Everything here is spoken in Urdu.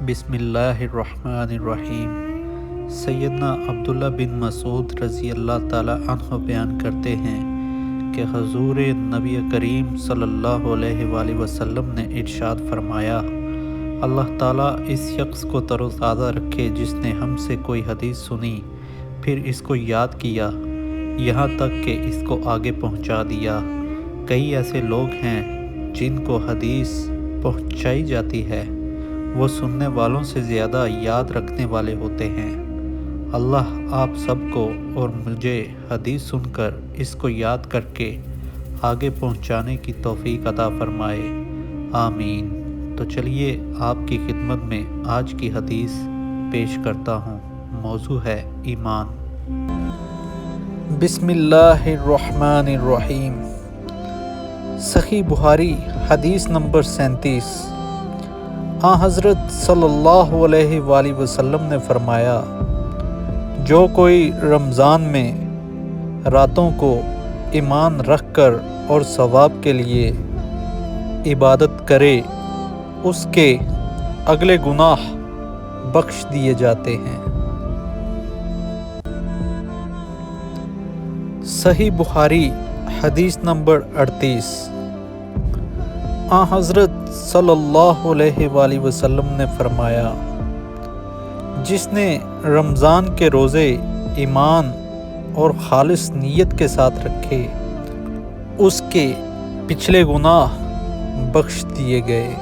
بسم اللہ الرحمن الرحیم۔ سیدنا عبداللہ بن مسعود رضی اللہ تعالیٰ عنہ بیان کرتے ہیں کہ حضور نبی کریم صلی اللہ علیہ وآلہ وسلم نے ارشاد فرمایا، اللہ تعالیٰ اس شخص کو تر و تازہ رکھے جس نے ہم سے کوئی حدیث سنی، پھر اس کو یاد کیا، یہاں تک کہ اس کو آگے پہنچا دیا۔ کئی ایسے لوگ ہیں جن کو حدیث پہنچائی جاتی ہے، وہ سننے والوں سے زیادہ یاد رکھنے والے ہوتے ہیں۔ اللہ آپ سب کو اور مجھے حدیث سن کر اس کو یاد کر کے آگے پہنچانے کی توفیق عطا فرمائے، آمین۔ تو چلیے آپ کی خدمت میں آج کی حدیث پیش کرتا ہوں۔ موضوع ہے ایمان۔ بسم اللہ الرحمن الرحیم۔ صحیح بخاری حدیث نمبر 37۔ حضرت صلی اللہ علیہ وآلہ وسلم نے فرمایا، جو کوئی رمضان میں راتوں کو ایمان رکھ کر اور ثواب کے لیے عبادت کرے، اس کے اگلے گناہ بخش دیے جاتے ہیں۔ صحیح بخاری حدیث نمبر 38۔ حضرت صلی اللہ علیہ وآلہ وسلم نے فرمایا، جس نے رمضان کے روزے ایمان اور خالص نیت کے ساتھ رکھے، اس کے پچھلے گناہ بخش دیے گئے۔